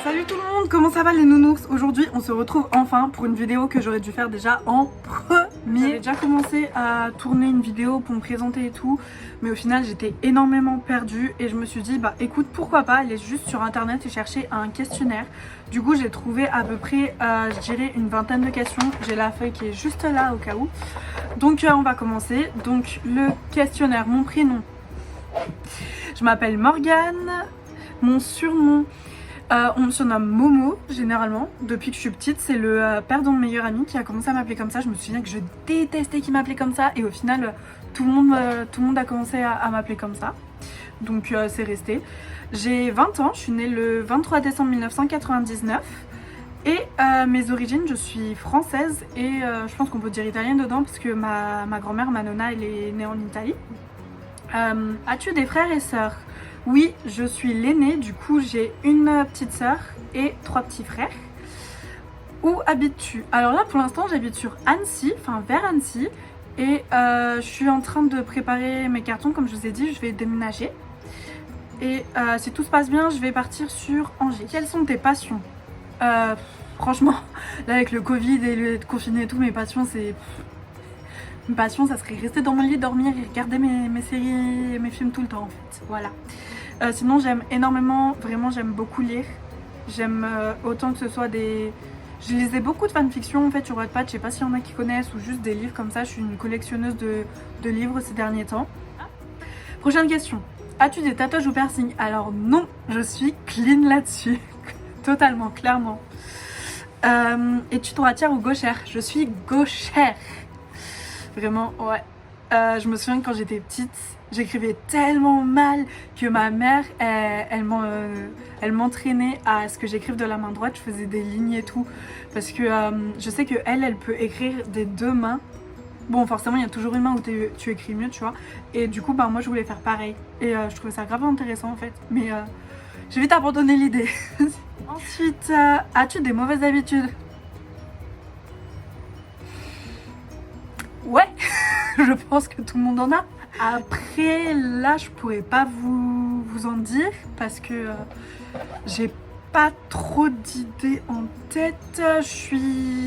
Salut tout le monde, comment ça va les nounours? Aujourd'hui on se retrouve enfin pour une vidéo que j'aurais dû faire déjà en premier. J'avais déjà commencé à tourner une vidéo pour me présenter et tout, mais au final j'étais énormément perdue et je me suis dit bah écoute, pourquoi pas aller juste sur internet et chercher un questionnaire. Du coup j'ai trouvé à peu près je dirais une vingtaine de questions. J'ai la feuille qui est juste là au cas où. Donc on va commencer. Donc le questionnaire, mon prénom, je m'appelle Morgane. Mon surnom, on me surnomme Momo généralement. Depuis que je suis petite, c'est le père de mon meilleur ami qui a commencé à m'appeler comme ça. Je me souviens que je détestais qu'il m'appelait comme ça et au final tout le monde a commencé à m'appeler comme ça. Donc c'est resté. J'ai 20 ans, je suis née le 23 décembre 1999 et mes origines, je suis française et je pense qu'on peut dire italienne dedans parce que ma grand-mère, ma nonna, elle est née en Italie. As-tu des frères et sœurs? Oui, je suis l'aînée, du coup j'ai une petite sœur et 3 petits frères. Où habites-tu? Alors là pour l'instant j'habite sur Annecy, enfin vers Annecy. Et je suis en train de préparer mes cartons, comme je vous ai dit, je vais déménager. Et si tout se passe bien, je vais partir sur Angers. Quelles sont tes passions? Franchement, là avec le Covid et le confiné et tout, mes passions c'est... Mes passions, ça serait rester dans mon lit, dormir et regarder mes séries et mes films tout le temps en fait, voilà. Sinon j'aime énormément, vraiment j'aime beaucoup lire. J'aime autant que ce soit des... Je lisais beaucoup de fanfiction en fait sur Wattpad, je sais pas s'il y en a qui connaissent ou juste des livres comme ça. Je suis une collectionneuse de livres ces derniers temps. Prochaine question. As-tu des tatouages ou piercings? Alors non, je suis clean là-dessus. Totalement, clairement. Es-tu droitière ou gauchère? Je suis gauchère. Vraiment, ouais. Je me souviens que quand j'étais petite, j'écrivais tellement mal que ma mère, elle m'entraînait à ce que j'écrive de la main droite. Je faisais des lignes et tout. Parce que je sais qu'elle peut écrire des deux mains. Bon, forcément, il y a toujours une main où tu écris mieux, tu vois. Et du coup, bah, moi, je voulais faire pareil. Et je trouvais ça grave intéressant, en fait. Mais j'ai vite abandonné l'idée. Ensuite, as-tu des mauvaises habitudes? Ouais, je pense que tout le monde en a. Après, là, je pourrais pas vous en dire parce que j'ai pas trop d'idées en tête.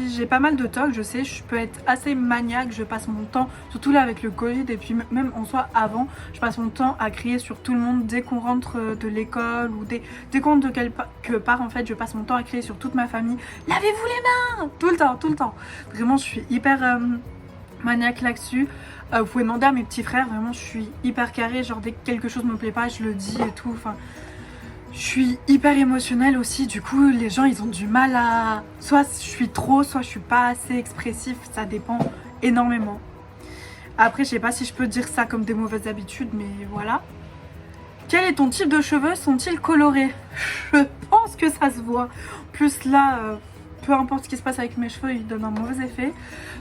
J'ai pas mal de tocs, je sais, je peux être assez maniaque, je passe mon temps, surtout là avec le Covid et puis même en soi avant, je passe mon temps à crier sur tout le monde dès qu'on rentre de l'école ou dès qu'on rentre de quelque part en fait, je passe mon temps à crier sur toute ma famille. Lavez-vous les mains! Tout le temps, tout le temps. Vraiment, je suis hyper... maniaque là-dessus. Vous pouvez demander à mes petits frères, vraiment je suis hyper carrée, genre dès que quelque chose me plaît pas je le dis et tout, enfin je suis hyper émotionnelle aussi, du coup les gens ils ont du mal à... Soit je suis trop, soit je suis pas assez expressif, ça dépend énormément. Après je sais pas si je peux dire ça comme des mauvaises habitudes, mais voilà. Quel est ton type de cheveux? Sont-ils colorés? Je pense que ça se voit. Plus là... peu importe ce qui se passe avec mes cheveux, ils donnent un mauvais effet.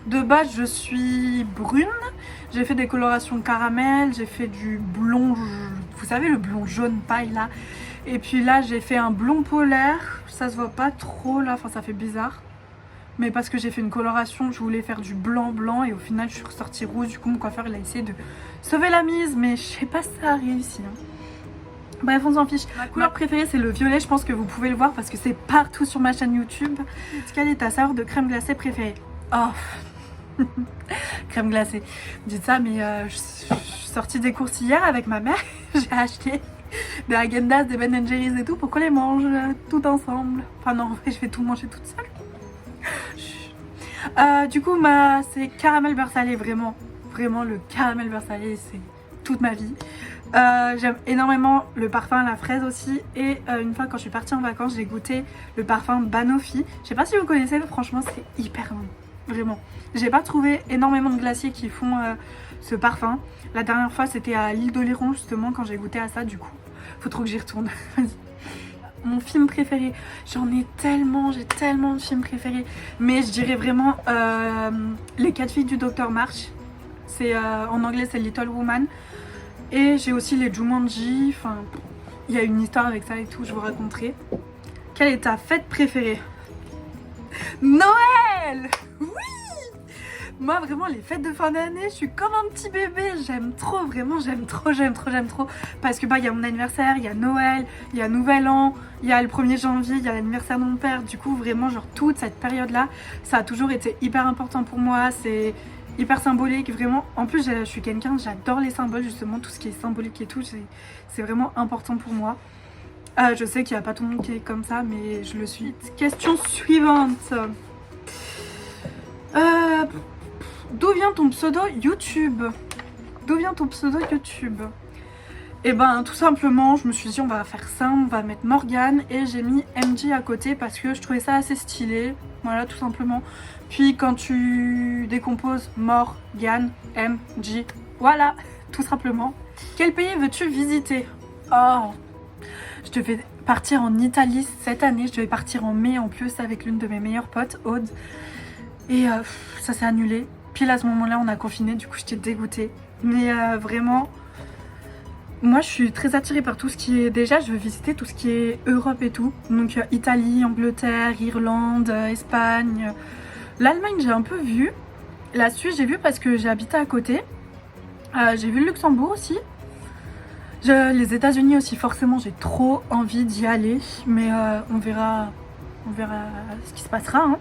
De base, je suis brune. J'ai fait des colorations caramel, j'ai fait du blond, vous savez le blond jaune paille là. Et puis là, j'ai fait un blond polaire. Ça se voit pas trop là, enfin ça fait bizarre. Mais parce que j'ai fait une coloration, je voulais faire du blanc blanc et au final, je suis ressortie rouge. Du coup, mon coiffeur il a essayé de sauver la mise, mais je sais pas si ça a réussi. Hein. Bref, on s'en fiche. Ma couleur préférée c'est le violet, je pense que vous pouvez le voir parce que c'est partout sur ma chaîne YouTube. Quelle est ta saveur de crème glacée préférée? Oh, crème glacée. Dites ça, mais je suis sortie des courses hier avec ma mère. J'ai acheté des Häagen-Dazs, des Ben & Jerry's et tout pour qu'on les mange tout ensemble. Enfin non, en fait, je vais tout manger toute seule. Du coup, c'est caramel beurre salé, vraiment. Vraiment, le caramel beurre salé, c'est toute ma vie. J'aime énormément le parfum à la fraise aussi. Et une fois quand je suis partie en vacances, j'ai goûté le parfum Banoffee. Je sais pas si vous connaissez, mais franchement c'est hyper bon. Vraiment. J'ai pas trouvé énormément de glaciers qui font ce parfum. La dernière fois c'était à l'île d'Oléron justement quand j'ai goûté à ça, du coup. Faut trop que j'y retourne. Mon film préféré, j'en ai tellement, j'ai tellement de films préférés. Mais je dirais vraiment Les 4 filles du Docteur March. C'est en anglais c'est Little Woman. Et j'ai aussi les Jumanji, enfin, il y a une histoire avec ça et tout, je vous raconterai. Quelle est ta fête préférée? Noël! Oui! Moi vraiment les fêtes de fin d'année, je suis comme un petit bébé, j'aime trop, vraiment j'aime trop. Parce que bah il y a mon anniversaire, il y a Noël, il y a Nouvel An, il y a le 1er janvier, il y a l'anniversaire de mon père. Du coup vraiment genre toute cette période là, ça a toujours été hyper important pour moi, c'est hyper symbolique vraiment. En plus je suis quelqu'un, j'adore les symboles justement, tout ce qui est symbolique et tout, c'est vraiment important pour moi. Je sais qu'il n'y a pas tout le monde qui est comme ça, mais je le suis. Question suivante. D'où vient ton pseudo YouTube? D'où vient ton pseudo YouTube? Et ben tout simplement je me suis dit on va faire simple, on va mettre Morgane et j'ai mis MJ à côté parce que je trouvais ça assez stylé. Voilà tout simplement. Puis quand tu décomposes Morgane, MJ, voilà tout simplement. Quel pays veux-tu visiter? Oh, je devais partir en Italie cette année, je devais partir en mai en plus avec l'une de mes meilleures potes, Aude. Et ça s'est annulé. Pile à ce moment-là, on a confiné, du coup j'étais dégoûtée. Mais vraiment, moi je suis très attirée par tout ce qui est... Déjà, je veux visiter tout ce qui est Europe et tout. Donc Italie, Angleterre, Irlande, Espagne. L'Allemagne, j'ai un peu vu. La Suisse, j'ai vu parce que j'ai habité à côté. J'ai vu le Luxembourg aussi. Les États-Unis aussi, forcément, j'ai trop envie d'y aller. Mais on verra ce qui se passera. Hein.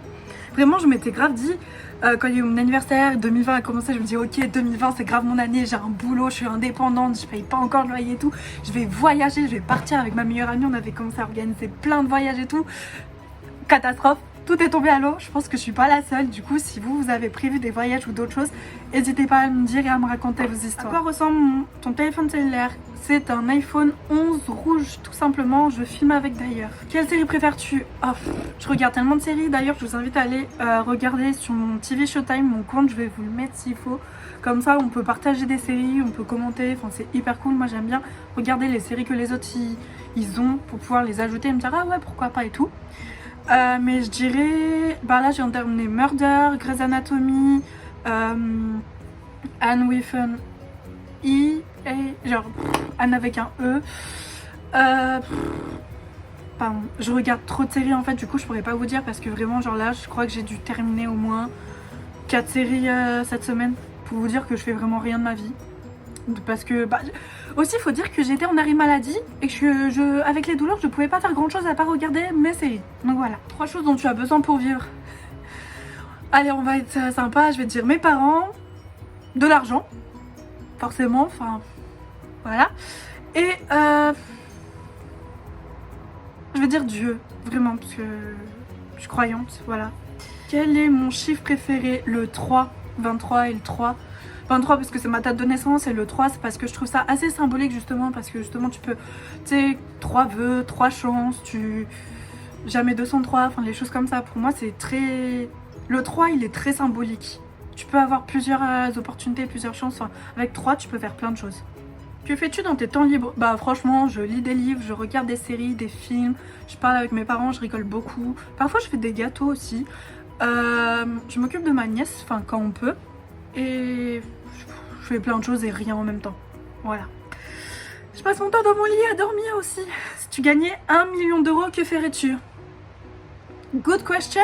Vraiment, je m'étais grave dit, quand il y a eu mon anniversaire, 2020 a commencé, je me dis ok, 2020 c'est grave mon année, j'ai un boulot, je suis indépendante, je paye pas encore le loyer et tout, je vais voyager, je vais partir avec ma meilleure amie, on avait commencé à organiser plein de voyages et tout. Catastrophe, tout est tombé à l'eau, je pense que je suis pas la seule. Du coup, si vous avez prévu des voyages ou d'autres choses, n'hésitez pas à me dire et à me raconter vos histoires. À quoi ressemble ton téléphone cellulaire? C'est un iPhone 11 rouge, tout simplement. Je filme avec d'ailleurs. Quelle série préfères-tu? Oh, je regarde tellement de séries. D'ailleurs, je vous invite à aller regarder sur mon TV Showtime, mon compte. Je vais vous le mettre s'il faut. Comme ça, on peut partager des séries, on peut commenter. Enfin, c'est hyper cool. Moi, j'aime bien regarder les séries que les autres ils ont pour pouvoir les ajouter et me dire ah ouais, pourquoi pas et tout. Mais je dirais, bah là j'ai terminé Murder, Grey's Anatomy, Anne with an E, et genre Anne avec un E. Pardon, je regarde trop de séries en fait, du coup je pourrais pas vous dire parce que vraiment genre là je crois que j'ai dû terminer au moins 4 séries cette semaine pour vous dire que je fais vraiment rien de ma vie. Parce que bah, aussi il faut dire que j'étais en arrêt maladie et que avec les douleurs je pouvais pas faire grand chose à part regarder mes séries. Donc voilà, 3 choses dont tu as besoin pour vivre. Allez, on va être sympa, je vais te dire mes parents, de l'argent, forcément, enfin voilà. Et je vais dire Dieu, vraiment, parce que je suis croyante, voilà. Quel est mon chiffre préféré? Le 3, 23 et le 3. 23 parce que c'est ma date de naissance et le 3 c'est parce que je trouve ça assez symbolique justement parce que justement tu peux, tu sais, 3 vœux, 3 chances, jamais 203, enfin les choses comme ça. Pour moi c'est très... Le 3 il est très symbolique. Tu peux avoir plusieurs opportunités, plusieurs chances. Enfin, avec 3 tu peux faire plein de choses. Que fais-tu dans tes temps libres? Bah franchement je lis des livres, je regarde des séries, des films, je parle avec mes parents, je rigole beaucoup. Parfois je fais des gâteaux aussi. Je m'occupe de ma nièce, enfin quand on peut. Et je fais plein de choses et rien en même temps. Voilà. Je passe mon temps dans mon lit à dormir aussi. Si tu gagnais 1 million d'euros, que ferais-tu? Good question.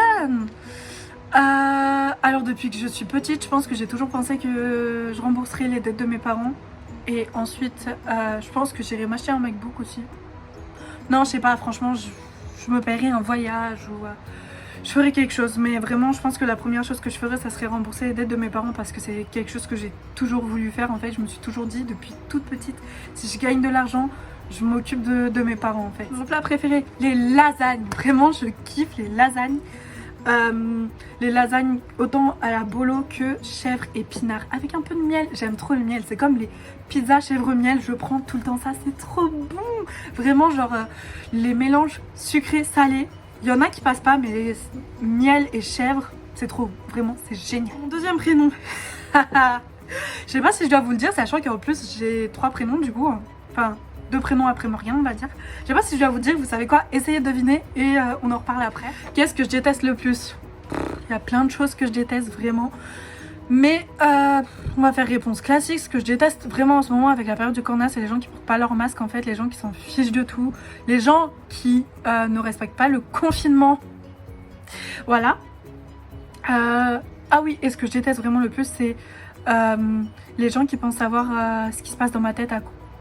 Alors depuis que je suis petite, je pense que j'ai toujours pensé que je rembourserais les dettes de mes parents. Et ensuite, je pense que j'irais m'acheter un MacBook aussi. Non, je sais pas, franchement, je me paierais un voyage ou... je ferais quelque chose, mais vraiment je pense que la première chose que je ferais ça serait rembourser les dettes de mes parents parce que c'est quelque chose que j'ai toujours voulu faire. En fait je me suis toujours dit depuis toute petite, si je gagne de l'argent je m'occupe de mes parents en fait. Mon plat préféré, les lasagnes, vraiment je kiffe les lasagnes. Les lasagnes autant à la bolo que chèvre et pinard avec un peu de miel, j'aime trop le miel, c'est comme les pizzas chèvre miel, je prends tout le temps ça, c'est trop bon. Vraiment genre les mélanges sucré salé. Il y en a qui passent pas, mais miel et chèvre, c'est trop, vraiment, c'est génial. Mon deuxième prénom, je sais pas si je dois vous le dire, sachant qu'en plus j'ai 3 prénoms du coup, enfin 2 prénoms après Morgane on va dire. Je sais pas si je dois vous le dire, vous savez quoi, essayez de deviner et on en reparle après. Qu'est-ce que je déteste le plus? Il y a plein de choses que je déteste vraiment. Mais on va faire réponse classique. Ce que je déteste vraiment en ce moment avec la période du corona, c'est les gens qui portent pas leur masque en fait, les gens qui s'en fichent de tout, les gens qui ne respectent pas le confinement. Voilà. Ah oui, et ce que je déteste vraiment le plus, c'est les gens qui pensent savoir ce qui se passe dans ma tête,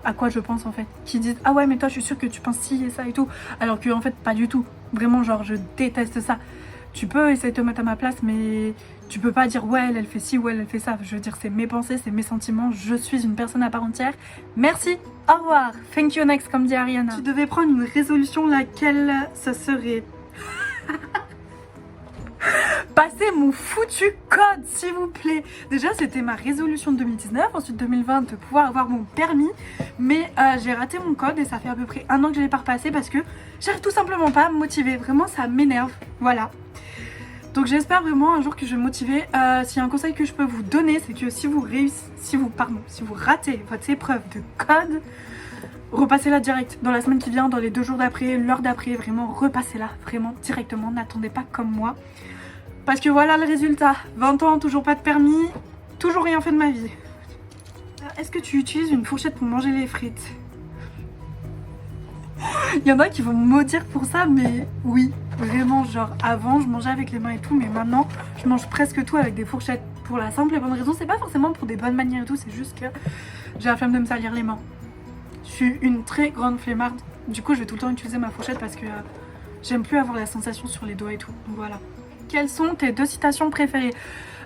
à quoi je pense en fait. Qui disent ah ouais mais toi je suis sûre que tu penses ci et ça et tout. Alors que en fait pas du tout. Vraiment genre je déteste ça. Tu peux essayer de te mettre à ma place mais tu peux pas dire ouais elle fait ci ou elle fait ça. Je veux dire c'est mes pensées, c'est mes sentiments. Je suis une personne à part entière. Merci, au revoir. Thank you next comme dit Ariana. Tu devais prendre une résolution, laquelle ça serait? Passez mon foutu code s'il vous plaît. Déjà c'était ma résolution de 2019, ensuite 2020 de pouvoir avoir mon permis. Mais j'ai raté mon code et ça fait à peu près 1 an que je l'ai pas repassé parce que j'arrive tout simplement pas à me motiver. Vraiment ça m'énerve, voilà. Donc j'espère vraiment un jour que je vais me motiver. S'il y a un conseil que je peux vous donner, c'est que si vous ratez votre épreuve de code, repassez-la direct dans la semaine qui vient, dans les 2 jours d'après, l'heure d'après, vraiment repassez-la vraiment directement, n'attendez pas comme moi. Parce que voilà le résultat, 20 ans, toujours pas de permis, toujours rien fait de ma vie. Est-ce que tu utilises une fourchette pour manger les frites? Il y en a qui vont me maudire pour ça, mais oui, vraiment, genre avant je mangeais avec les mains et tout, mais maintenant je mange presque tout avec des fourchettes. Pour la simple et bonne raison, c'est pas forcément pour des bonnes manières et tout, c'est juste que j'ai la flemme de me salir les mains. Je suis une très grande flemmarde, du coup je vais tout le temps utiliser ma fourchette parce que j'aime plus avoir la sensation sur les doigts et tout, donc voilà. Quelles sont tes 2 citations préférées?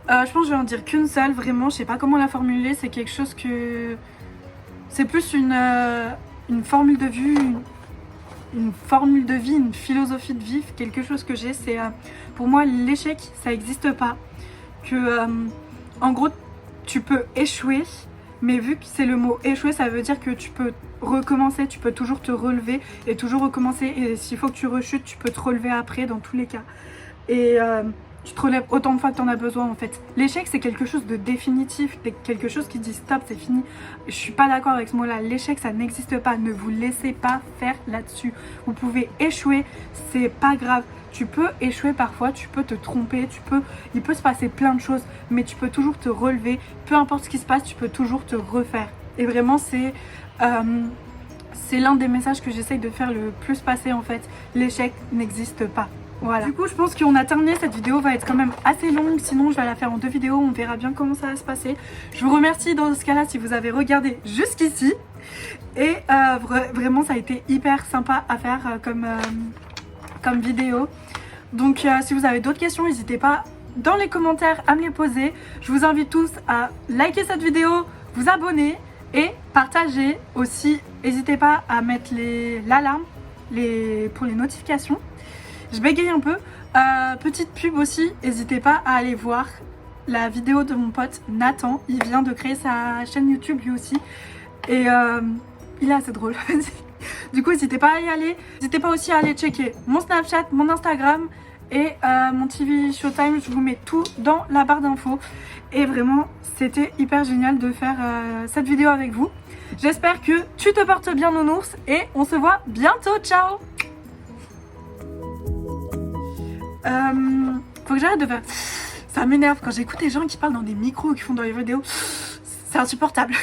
Je pense que je vais en dire qu'une seule, vraiment, je sais pas comment la formuler, c'est quelque chose que... C'est plus une formule de vue, une formule de vie, une philosophie de vie, quelque chose que j'ai, c'est pour moi l'échec ça n'existe pas, que en gros tu peux échouer, mais vu que c'est le mot échouer ça veut dire que tu peux recommencer, tu peux toujours te relever et toujours recommencer, et s'il faut que tu rechutes tu peux te relever après dans tous les cas, et tu te relèves autant de fois que tu en as besoin en fait. L'échec c'est quelque chose de définitif, quelque chose qui dit stop, c'est fini. Je suis pas d'accord avec ce mot là, l'échec ça n'existe pas, ne vous laissez pas faire là-dessus. Vous pouvez échouer, c'est pas grave. Tu peux échouer parfois, tu peux te tromper, il peut se passer plein de choses, mais tu peux toujours te relever, peu importe ce qui se passe, tu peux toujours te refaire. Et vraiment c'est l'un des messages que j'essaye de faire le plus passer en fait. L'échec n'existe pas. Voilà. Du coup je pense qu'on a terminé, cette vidéo va être quand même assez longue, sinon je vais la faire en 2 vidéos, on verra bien comment ça va se passer. Je vous remercie dans ce cas là si vous avez regardé jusqu'ici. Et vraiment ça a été hyper sympa à faire comme vidéo. Donc si vous avez d'autres questions, n'hésitez pas dans les commentaires à me les poser. Je vous invite tous à liker cette vidéo, vous abonner et partager aussi. N'hésitez pas à mettre l'alarme pour les notifications. Je bégaye un peu. Petite pub aussi, n'hésitez pas à aller voir la vidéo de mon pote Nathan. Il vient de créer sa chaîne YouTube lui aussi. Et il est assez drôle. Du coup, n'hésitez pas à y aller. N'hésitez pas aussi à aller checker mon Snapchat, mon Instagram et mon TV Showtime. Je vous mets tout dans la barre d'infos. Et vraiment, c'était hyper génial de faire cette vidéo avec vous. J'espère que tu te portes bien, nounours. Et on se voit bientôt. Ciao! Faut que j'arrête de faire... Ça m'énerve quand j'écoute des gens qui parlent dans des micros ou qui font dans les vidéos. C'est insupportable.